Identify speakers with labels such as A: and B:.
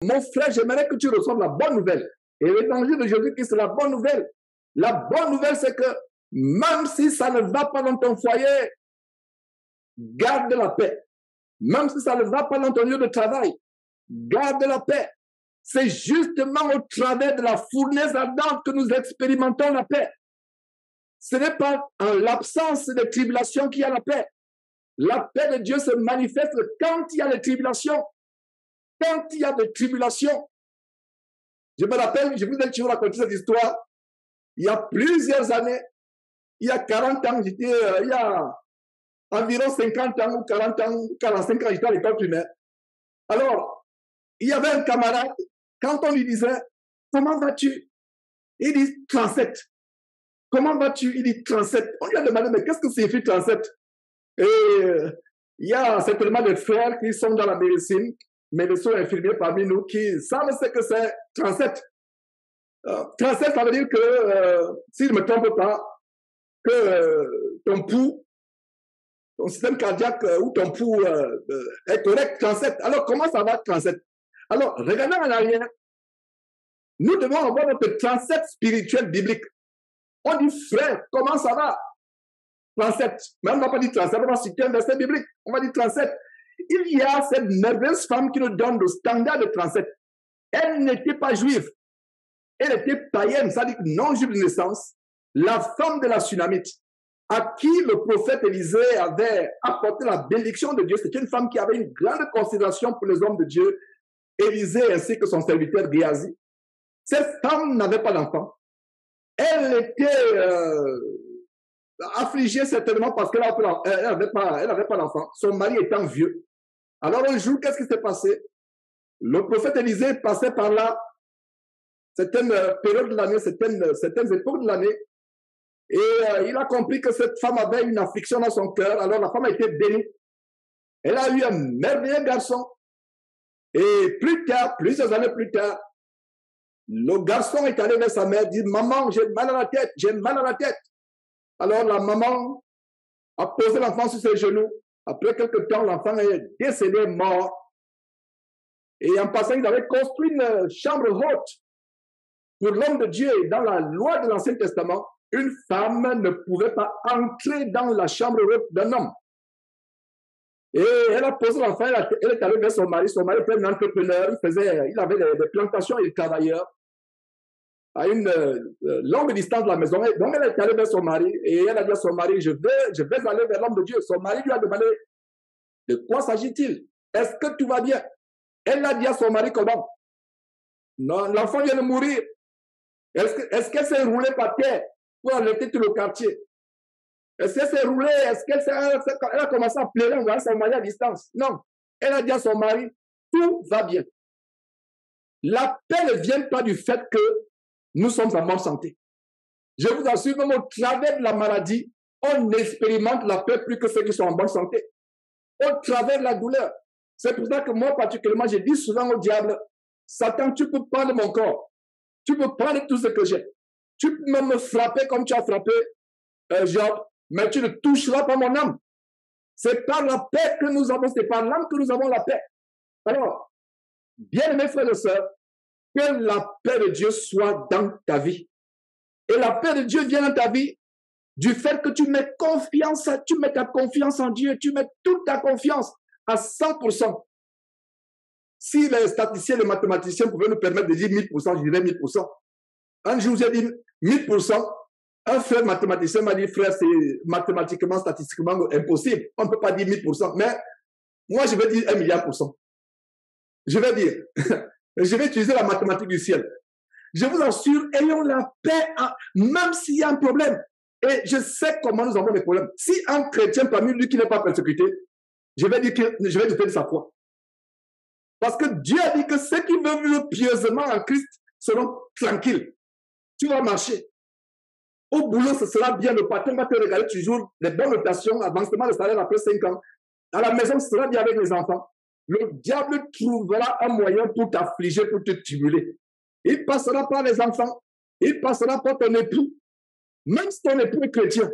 A: Mon frère, j'aimerais que tu reçoives la bonne nouvelle. Et l'évangile de Jésus-Christ, c'est la bonne nouvelle. La bonne nouvelle, c'est que même si ça ne va pas dans ton foyer, garde la paix. Même si ça ne va pas dans ton lieu de travail, garde la paix. C'est justement au travers de la fournaise ardente que nous expérimentons la paix. Ce n'est pas en l'absence des tribulations qu'il y a la paix. La paix de Dieu se manifeste quand il y a des tribulations. Quand il y a des tribulations. Je me rappelle, je vous ai toujours raconté cette histoire. Il y a plusieurs années, il y a 40 ans, il y a environ 50 ans ou 40 ans, 45 ans, j'étais à l'école primaire. Alors, il y avait un camarade, quand on lui disait, comment vas-tu? Il dit 37. Comment vas-tu? Il dit 37. On lui a demandé, mais qu'est-ce que signifie 37? Et il y a certainement des frères qui sont dans la médecine, médecins infirmiers parmi nous, qui savent ce que c'est 37. 37, ça veut dire que, si je ne me trompe pas, que ton pouls, ton système cardiaque ou ton pouls est correct, 37. Alors, comment ça va, 37? Alors, regardons en arrière. Nous devons avoir notre 37 spirituel biblique. On dit, frère, comment ça va? 37. Mais on ne va pas dire 37, on va citer un verset biblique. On va dire 37. Il y a cette merveilleuse femme qui nous donne le standard de 37. Elle n'était pas juive. Elle était païenne, c'est-à-dire non juive de naissance. La femme de la Sunamite, à qui le prophète Élisée avait apporté la bénédiction de Dieu. C'était une femme qui avait une grande considération pour les hommes de Dieu, Élisée ainsi que son serviteur Géasi. Cette femme n'avait pas d'enfant. Elle était affligée certainement parce qu'elle n'avait pas d'enfant. Son mari étant vieux. Alors un jour, qu'est-ce qui s'est passé? Le prophète Élisée passait par là, certaines périodes de l'année, certaines époques de l'année, et il a compris que cette femme avait une affliction dans son cœur. Alors la femme a été bénie. Elle a eu un merveilleux garçon. Et plus tard, plusieurs années plus tard, le garçon est allé vers sa mère, dit, maman, j'ai mal à la tête, j'ai mal à la tête. Alors la maman a posé l'enfant sur ses genoux. Après quelques temps, l'enfant est décédé, mort. Et en passant, ils avaient construit une chambre haute pour l'homme de Dieu. Dans la loi de l'Ancien Testament, une femme ne pouvait pas entrer dans la chambre haute d'un homme. Et elle a posé l'enfant, elle est allée vers son mari. Son mari était un entrepreneur, il avait des plantations et des travailleurs à une longue distance de la maison. Et donc elle est allée vers son mari et elle a dit à son mari, je vais aller vers l'homme de Dieu. Son mari lui a demandé, de quoi s'agit-il? Est-ce que tout va bien? Elle a dit à son mari comment? Non, l'enfant vient de mourir. Est-ce qu'elle s'est roulée par terre pour alerter tout le quartier? Est-ce qu'elle s'est roulée? Est-ce qu'elle a commencé à pleurer en voyant son mari à distance? Non. Elle a dit à son mari, tout va bien. La paix ne vient pas du fait que nous sommes en bonne santé. Je vous assure, même au travers de la maladie, on expérimente la paix plus que ceux qui sont en bonne santé. Au travers de la douleur. C'est pour ça que moi, particulièrement, je dis souvent au diable, Satan, tu peux prendre mon corps. Tu peux prendre tout ce que j'ai. Tu peux même me frapper comme tu as frappé Job, mais tu ne toucheras pas mon âme. C'est par la paix que nous avons, c'est par l'âme que nous avons la paix. Alors, bien-aimés frères et sœurs, que la paix de Dieu soit dans ta vie. Et la paix de Dieu vient dans ta vie du fait que tu mets confiance, tu mets ta confiance en Dieu, tu mets toute ta confiance à 100%. Si les statisticiens, les mathématiciens pouvaient nous permettre de dire 1000%, je dirais 1000%. Un jour, j'ai dit 1000%. Un frère mathématicien m'a dit, frère, c'est mathématiquement, statistiquement impossible. On ne peut pas dire 1000%. Mais moi, je vais dire 1 milliard %. Je vais dire, je vais utiliser la mathématique du ciel. Je vous assure, ayons la paix, même s'il y a un problème. Et je sais comment nous avons des problèmes. Si un chrétien parmi lui qui n'est pas persécuté, je vais dire de sa foi. Parce que Dieu a dit que ceux qui veulent vivre pieusement en Christ seront tranquilles. Tu vas marcher. Au boulot, ce sera bien. Le patron va te regarder toujours les bonnes notations, avancement de salaire après 5 ans. À la maison, ce sera bien avec les enfants. Le diable trouvera un moyen pour t'affliger, pour te stimuler. Il passera par les enfants. Il passera par ton époux. Même si ton époux est chrétien.